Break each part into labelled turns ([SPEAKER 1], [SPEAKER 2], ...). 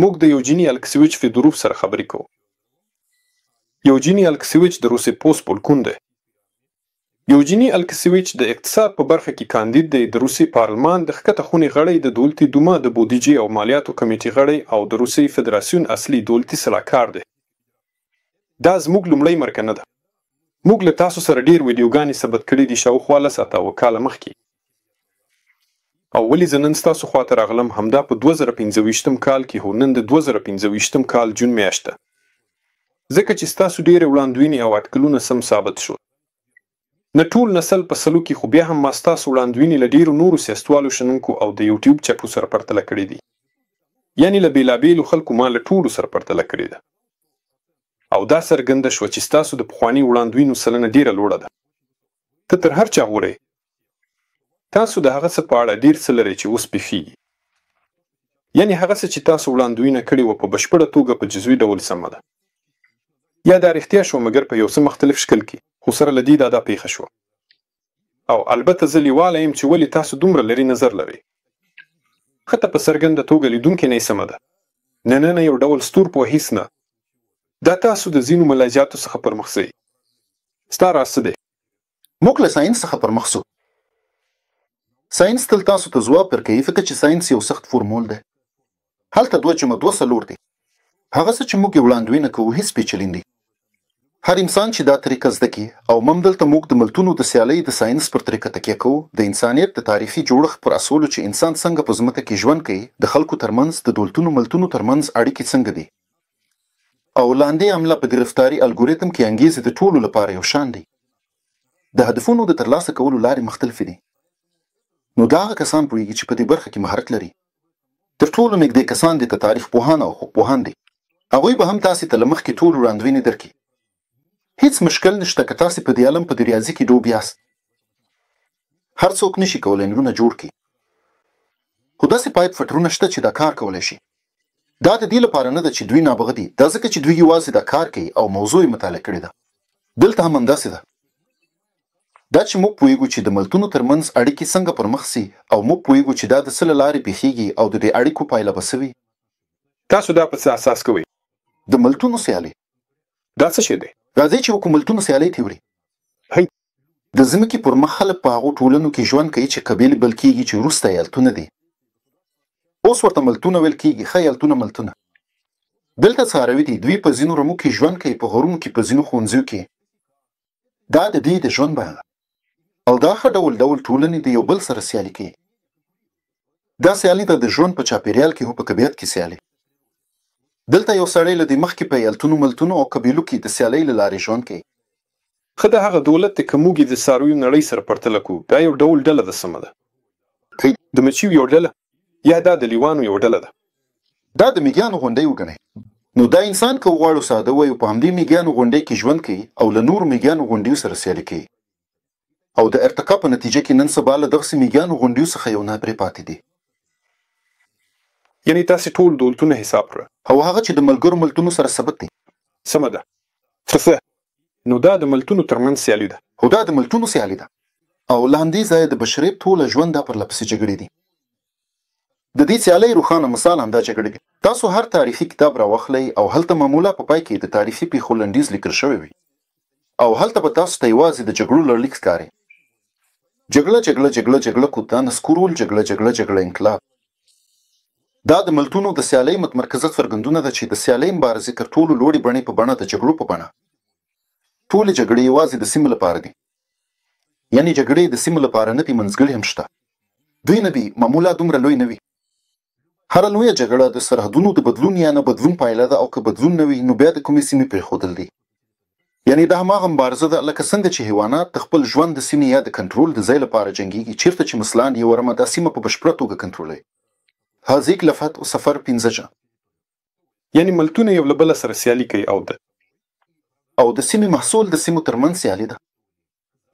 [SPEAKER 1] موږ د یوجیني الکسیویچ فیدوروف سره خبرې کوو. یوجیني الکسیویچ د روسي پوست پولکون دی. یوجیني الکسیویچ د اقتصاد په برخه کې کاندید دی. د روسي پارلمان د ښکته خونې غړی، د دولتي دوما د بودیجې او مالیاتو کمیټې غړی او د روسي فدراسیون اصلي دولتي سلاکار دی. دا زموږ لومړی مرکه نه ده. موږ له تاسو سره ډیر ویډیوګانې ثبت کړي دي شاوخوا 10 کاله مخکې. او ولې زه نن ستاسو خواته راغلم همدا په 2015 کال کې هو، نن د 2015 کال جون میاشت ده. ځکه چې ستاسو ډېرې وړاندوینې او اټکلونه سم ثابت شول. نه ټول نسل په سلو کې، خو بیا هم ما ستاسو وړاندوینې له ډېرو نورو سیاستوالو شنونکو او د یوټیوب چپو سره پرتله کړي دي. یعنې له بېلابېلو خلکو ما له ټولو سره پرتله کړې ده. او دا څرګنده شوه چې ستاسو د پخواني وړاندوینو سلنه ډېره لوړه ده. ته تر هر چا غوره. تاسو د هغه څه په اړه ډیر څه لرئ چې اوس پېښیږي. یعنې هغه څه چې تاسو وړاندوینه کړې وه په بشپړه توګه په جزوي ډول سمه ده. یا دا رښتیا شوه مګر په یو څه مختلف شکل کې، خو سره له دې دا پېښه شوه. او البته زه لیواله یم چې ولې تاسو دومره لرې نظر لرئ. ښه ته په څرګنده توګه لیدونکې نه سمه ده. نننه یو ډول ستورپوه هیڅ نه. دا تاسو د ځینو ملاجاتو څخه پرمخ ځئ. ستا راز څه دی؟
[SPEAKER 2] موږ له ساینس څخه پرمخ ځو. ساینس تل تاسو ته ځواب ورکوي، فکر چې ساینس یو سخت فورمول دی. هلته 2.2 دی. هغه څه چې موږ یې وړاندوینه کوو هیڅ پیچلي نه دي. هر انسان چې دا طریقه زده کړي، او همدلته موږ د ملتونو د سیالۍ د ساینس پر طریقه تکیه کوو، د انسانیت د تاریخي جوړښت پر اصولو چې انسان څنګه په ځمکه کې ژوند کوي، د خلکو ترمنځ د دولتونو ملتونو ترمنځ اړیکې څنګه دي، او لاندې عمله په گرفتاري الګوریتم کې انګیزې د ټولو لپاره یو شان دي. د هدفونو د ترلاسه کولو لارې مختلفې دي. نو دا هغه کسان پوهیږي چې په دې برخه کې مهارت لري. تر ټولو نږدې کسان دي ته تاریخ پوهان او حقوق پوهان دي. هغوی به هم تاسې ته له مخکې ټول وړاندوینې درکړي. هیڅ مشکل نشته که تاسې په دې علم په د ریاضي کې ډوب یاست. هر څوک نشي کولی نلونه جوړ کړي، خو داسې پایپ فټرونه شته چې دا کار کولی شي. دا د دې لپاره نه ده چې دوی نابغه دي، دا ځکه چې دوی یوازې دا کار کوي او موضوع یې مطالعه کړې ده. دلته هم همداسې ده. دا چې موږ پوهیږو چې د ملتونو ترمنځ اړیکې څنګه پرمخ سي، او موږ پوهیږو چې دا د څه له لارې پېښیږي او د دې اړیکو پایله به څه وي.
[SPEAKER 1] تاسو دا په څه اساس کوئ؟
[SPEAKER 2] د ملتونو سیالۍ.
[SPEAKER 1] دا څه شی دی؟
[SPEAKER 2] راځئ چې وکړو ملتونو سیالۍ ته وړي.
[SPEAKER 1] هی
[SPEAKER 2] د ځمکې پر مخ خلک په هغو ټولنو کې ژوند کوي چې قبیلې بل کېږي چې وروسته ایالتونه دي. اوس ورته ملتونه ویل کېږي. ښه ایالتونه ملتونه. دلته څاروي دي. دوی په ځینو رمو کې ژوند کوي، په غرونو کې، په ځینو ښوونځیو کې. دا د دې د ژوند بیان ده. او دا ښه ډول ټولنې د یو بل سره سیالي کوي. دا سیالي ده د ژوند په چاپېریال کې هو په طبیعت کې سیالي. دلته یو سړی له دې مخکې په ایالتونو ملتونو او قبیلو کې د سیالۍ له لارې ژوند کوي.
[SPEAKER 1] ښه د هغه دولت دی که موږ یې د څارویو نړۍ سره پرتله کوو، دا یو ډول ډله ده. سمه ده. د مچیو یو ډله، یا دا د لیوانو یو ډله ده.
[SPEAKER 2] دا د میږیانو غونډۍ وګڼئ. نو دا انسان که وغواړو ساده وایو په همدې میږیانو غونډۍ کې ژوند کوي او له نورو میږیانو غونډیو سره سیالي کوي. او د ارتقا په نتیجه کې نن سبا له دغسې میږیانو غونډیو څخه یو نه پرې پاتې دي.
[SPEAKER 1] یعنې تاسې ټول دولتونه حساب کړه،
[SPEAKER 2] او هغه چې د ملګرو ملتونو سره ثبت دي.
[SPEAKER 1] سمه ده. څه نو دا د ملتونو ترمنځ سیالي ده.
[SPEAKER 2] خو دا د ملتونو سیالي ده. او له همدې ځایه د بشریت ټوله ژوند دا پرله پسې جګړې دي. د دې سیالۍ روښانه مثال همدا جګړې دي. تاسو هر تاریخي کتاب راواخلئ او هلته معمولا په پای کې د تاریخي پیښو لنډیز لیکل شوی وي، او هلته به تاسو ته یوازې د جګړو لړلیک ښکاري. جګړه کوتاه نسکورول، جګړه انقلاب. دا د ملتونو د سیالۍ متمرکزه څرګندونه ده چې د سیالۍ مبارزې تر ټولو لوړې بڼې په بڼه د جګړو په بڼه. ټولې جګړې یوازې د سیمې لپاره دي. یعنې جګړې د سیمې لپاره نه دي، منځګړي هم شته. دوی نه دي، معمولا دومره لوی نه وي. هره لویه جګړه د سرحدونو د بدلون یا نه بدلون پایله ده، او که بدلون نه وي نو بیا د کومې سیمې پرېښودل دي. یعنې دا هماغه مبارزه ده لکه څنګه چې حیوانات د خپل ژوند د سیمې یا د کنټرول د ځای لپاره جنګیږي، چیرته چې مثلاً یوه رمه دا سیمه په بشپړه توګه کنټرولوي. هذیک لفت و سفر 15.
[SPEAKER 1] یعنې ملتونه یو له بله سره سیالي کوي او د
[SPEAKER 2] سیمې محصول د سیمو ترمنځ سیالي ده.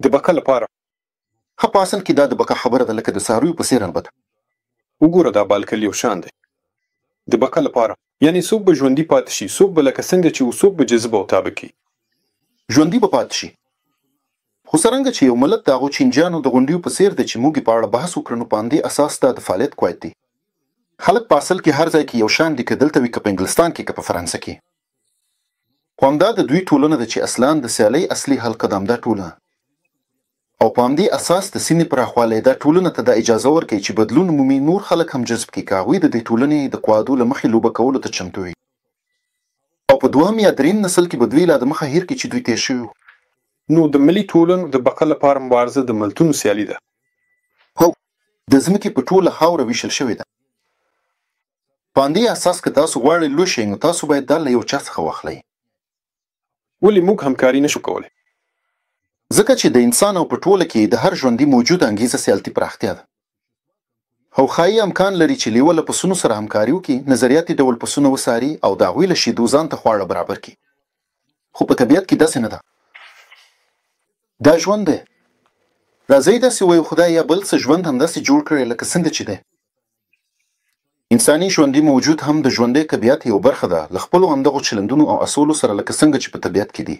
[SPEAKER 1] د بقا لپاره.
[SPEAKER 2] ښه په اصل کې دا د بقا خبره ده، لکه د څارویو په څېر. البته
[SPEAKER 1] وګوره دا بالکل یو شان دی. د بقا لپاره یعنې څوک به ژوندي پاتې شي، څوک به لکه څنګه چې څوک به جذب او تابع کړي.
[SPEAKER 2] ژوندي به پاتې شي. خو څرنګه چې یو ملت د هغو چینجیانو د غونډیو په څېر دی چې موږ یې په اړه بحث وکړو، نو په همدې اساس دا د فعالیت قوت دی. خلک په اصل کې هر ځای کې یو شان دي، که دلته وي که په انګلستان کې که په فرانسه کې. خو همدا د دوی ټولنه ده چې اصلا د سیالۍ اصلي حلقه د همدا ټولنه، او په همدې اساس د سیمې پراخوالی دا ټولنه ته دا اجازه ورکوي چې بدلون مومي، نور خلک هم جذب کړي، که هغوی د دې ټولنې د قوادو له مخې لوبه کولو ته چمتو وي. او په دوهم یا درېیم نسل کې به دوی لا د مخه هیر کړي چې دوی تېر شوي وو.
[SPEAKER 1] نو د ملي ټولنو د بقا لپاره مبارزه د ملتونو سیالي ده.
[SPEAKER 2] هو د ځمکې په ټوله خاوره ویشل شوې ده. په همدې اساس که تاسو غواړئ لوی شئ، نو تاسو باید دا له یو چا څخه واخلئ.
[SPEAKER 1] ولې موږ همکاري نشو کولی؟
[SPEAKER 2] ځکه چې د انسان او په ټوله کې د هر ژوندي موجود انګیزه سیالتي پراختیا ده. او ښایي امکان لري چې لیوه له پسونو سره همکاري وکړي، نظریاتي ډول پسونه وڅاري او د هغوی له شیدو ځان ته خواړه برابر کړي. خو په طبیعت کې داسې نه ده. دا ژوند دی. راځئ داسې وایو خدای یا بل څه ژوند همداسې جوړ کړی لکه څنګه چې دی. انساني ژوندي موجود هم د ژوندي طبیعت یو برخه ده، له خپلو همدغو چلندونو او اصولو سره لکه څنګه چې په طبیعت کې دي.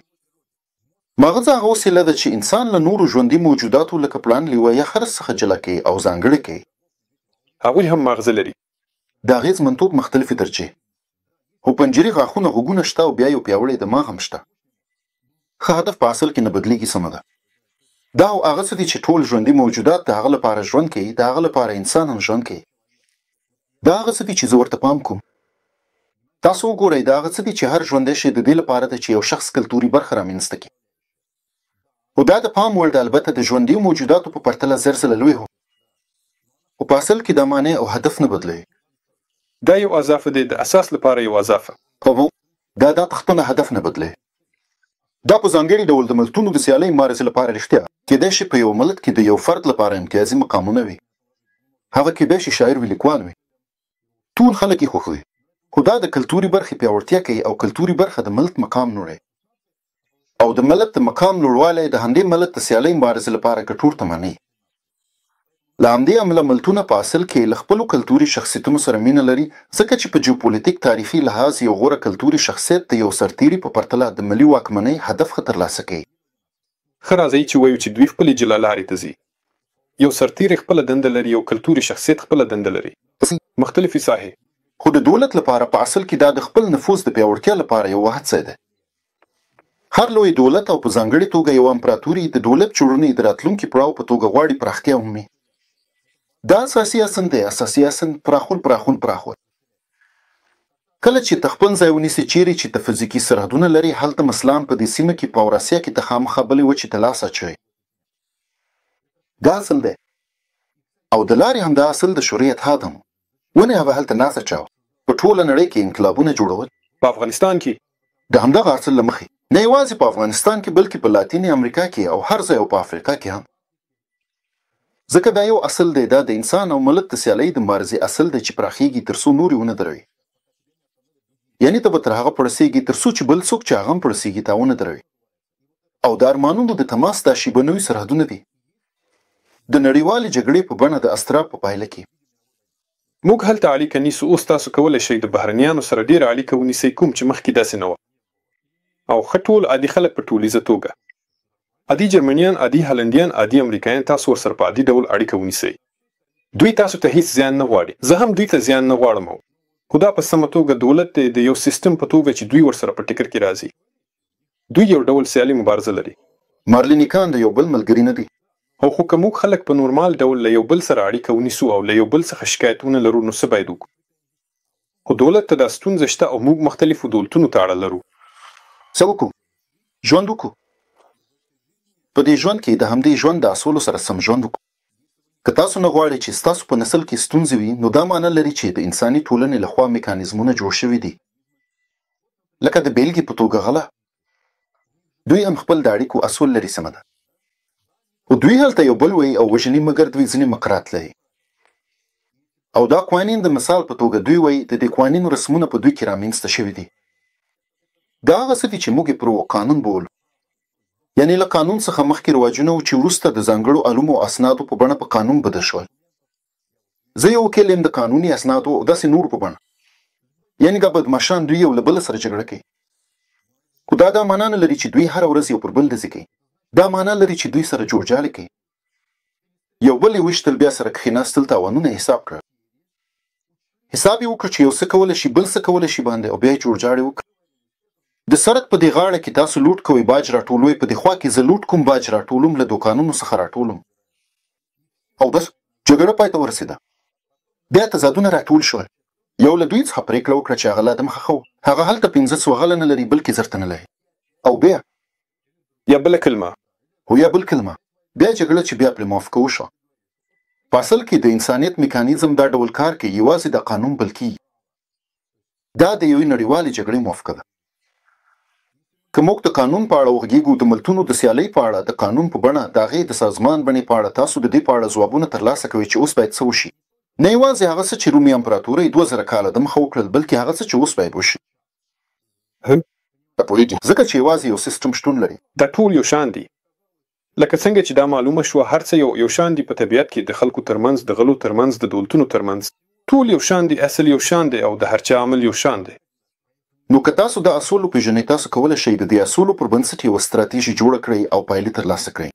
[SPEAKER 2] مغز هغه وسیله ده چې انسان له نورو ژوندي موجوداتو لکه پړانګ، لیوه یا خرس څخه جلا کوي او ځانګړی کوي.
[SPEAKER 1] هغوی هم مغزه لري.
[SPEAKER 2] د اغېزمنتوب مختلفې درجې، خو پنجرې، غاښونه، غوږونه شته او بیا یو پیاوړی دماغ هم شته. ښه هدف په اصل کې نه بدلیږي، سمه ده. دا او هغه څه دي چې ټول ژوندي موجودات د هغه لپاره ژوند کوي، د هغه لپاره انسان هم ژوند کوي. دا هغه څه دي چې زه ورته پام کوم. تاسو وګورئ، دا هغه څه دي چې هر ژوندی شی د دې لپاره ده چې یو شخص کلتوري برخه رامنځته کړي. خو دا د پام وړ ده، البته د ژوندي موجوداتو په پرتله زر ځله لوی هو. خو په اصل کې دا معنی او هدف نه بدلوي.
[SPEAKER 1] دا یو اضافه دی، د اساس لپاره یو اضافه.
[SPEAKER 2] هو دا تختونه هدف نه بدلوي. دا په ځانګړي ډول د ملتونو د سیالۍ مبارزې لپاره رښتیا کېدای شي په یو ملت کې د یو فرد لپاره امتیازي مقامونه وي. هغه کېدای شي شاعر وي، لیکوال وي. ټول خلک یې خوښوي. خو دا د کلتوري برخې پیاوړتیا کوي او کلتوري برخه د ملت مقام لوړوي. او د ملت د مقام لوړوالی د همدې ملت د سیالۍ مبارزې لپاره ګټور تماموي. له همدې امله ملتونه په اصل کې له خپلو کلتوري شخصیتونو سره مینه لري، ځکه چې په جیوپولیټیک تاریخي لحاظ یو غوره کلتوري شخصیت د یو سرتیري په پرتله د ملي واکمنۍ هدف ښه ترلاسه کوي.
[SPEAKER 1] ښه راځئ چې وایو چې دوی خپلې جلا لارې ته ځي. یو سرتیری خپله دنده لري، یو کلتوري شخصیت خپله دنده لري، مختلفې ساحې.
[SPEAKER 2] خو د دولت لپاره په اصل کې دا د خپل نفوذ د پیاوړتیا لپاره یو واحد ځای دی. هر لوی دولت او په ځانګړې توګه یو امپراتوري د دولت جوړونې د راتلونکي پړاو په توګه غواړي پراختیا ومومي. دا اساسي اصل دی، اساسي اصل پراخون. کله چې ته خپل ځای ونیسي چیرې چې ته فزیکي سرحدونه لري، هلته مثلاً په دې سیمه کې په اوراسیا کې ته خامخا بلې وچې ته لاس اچوي. دا اصل دی. او د لارې همدا اصل د شوروي اتحاد هم ونې هغه هلته ناس اچاو، په ټوله نړۍ کې انقلابونه جوړول.
[SPEAKER 1] په افغانستان کې
[SPEAKER 2] د همدغه اصل له مخې، نه یوازې په افغانستان کې بلکې په لاتینې امریکا کې او هر ځای او په افریقا کې هم. ځکه دا یو اصل دی، دا د انسان او ملت د سیالۍ د مبارزې اصل دی چې پراخیږي تر څو نورې ونه دروي. یعنې ته به تر هغه پړسېږي تر څو چې بل څوک چې هغه هم پړسېږي تا ونه دروي. او د ارمانونو د تماس دا شیبنوي سرحدونه دي د نړیوالې جګړې په بڼه د استراب په پایله کې.
[SPEAKER 1] موږ هلته اړیکه نیسو. اوس تاسو کولی شئ د بهرنیانو سره ډېره اړیکه ونیسئ، کوم چې مخکې داسې نه وه. او ښه ټول عادي خلک په ټولیزه توګه، عادي جرمنیان، عادي هالندیان، عادي امریکایان، تاسو ورسره په عادي ډول اړیکه ونیسئ. دوی تاسو ته هیڅ زیان نه غواړي، زه هم دوی ته زیان نه غواړم. خو دا په سمه توګه دولت دی، د یو سیستم په توګه چې دوی ورسره په ټکر کې راځي. دوی یو ډول سیالي مبارزه لري.
[SPEAKER 2] مارلینیکان د یو بل ملګري نه دي.
[SPEAKER 1] او خو که موږ خلک په نورمال ډول له یو بل سره اړیکه ونیسو او له یو بل څخه شکایتونه لرو، نو څه باید وکړو؟ خو دولت ته دا ستونزه شته او موږ مختلفو دولتونو ته اړه لرو.
[SPEAKER 2] څه وکړو؟ ژوند وکړو. په دې ژوند کې د همدې ژوند د اصولو سره سم ژوند وکړو. که تاسو نه غواړئ چې ستاسو په نسل کې ستونزې وي، نو دا معنی لري چې د انساني ټولنې لخوا میکانیزمونه جوړ شوي دي. لکه د بیلګې په توګه غله، دوی هم خپل د اړیکو اصول لري، سمه ده. خو دوی هلته یو بل وایي او وژني، مګر دوی ځینې مقررات لري. او دا قوانین د مثال په توګه دوی وایي د دې قوانینو رسمونه په دوی کې رامنځته شوي دي. دا هغه څه دي چې موږ یې پر قانون بولو. یعنې له قانون څخه مخکې رواجونه و چې وروسته د ځانګړو علومو او اسنادو په بڼه په قانون بدل شول. زه یو وکیل یم د قانوني اسنادو او داسې نور په بڼه. یعنې دا بدماشان دوی یو له بله سره جګړه کوي. خو دا معنا نه لري چې دوی هره ورځ یو پر بل ډزې کوي. دا معنا لري چې دوی سره جوړجاړی کوي. یو بل یې ویشتل، بیا سره کښېناستل، تاوانونه حساب کړل. حساب یې وکړه چې یو څه کولی شي بل څه کولی شي باندې او بیا یې جوړجاړی وکړه د سړک په دې غاړه کې تاسو لوټ کوئ باج راټولوئ په دې خوا کې زه لوټ کوم باج راټولوم له دوکانونو څخه راټولم او بس جګړه پای ته ورسېده بیا تضادونه راټول شول یو له دوی څخه پرېکړه وکړه چې هغه لا دم ښخ و هغه هلته 1500 غله نه لري بلکې زر تنه لري او بیا
[SPEAKER 1] یا بله کلمه
[SPEAKER 2] هو یا بل کلمه بیا جګړه چې بیا پرې موافقه وشوه په اصل کې د انسانیت میکانیزم دا ډول کار کوي یوازې د قانون بلکې دا د یوې نړیوالې جګړې موافقه ده که موږ د قانون په اړه وغږیږو د ملتونو د سیالۍ په اړه د قانون په بڼه د هغې د سازمان بڼې په اړه تاسو د دې په اړه ځوابونه ترلاسه کوئ چې اوس باید څه وشي نه یوازې هغه څه چې رومي امپراتورۍ 2000 کاله دمخه وکړل بلکې هغه څه چې اوس باید وشي ته پوهېږې ځکه چې یوازې یو سیستم شتون لري
[SPEAKER 1] دا ټول یو شان دي لکه څنګه چې دا معلومه شوه هر څه یو شان دي په طبیعت کې د خلکو ترمنځ د غلو ترمنځ د دولتونو ترمنځ ټول یو شان دي اصل یو شان دی او د هر چا عمل یو شان دی
[SPEAKER 2] نو که تاسو د اصولو پیژنئ تاسو کولی شئ د دې اصولو پر بنسټ یوه ستراتیژي جوړه کړئ او پایلې ترلاسه کړئ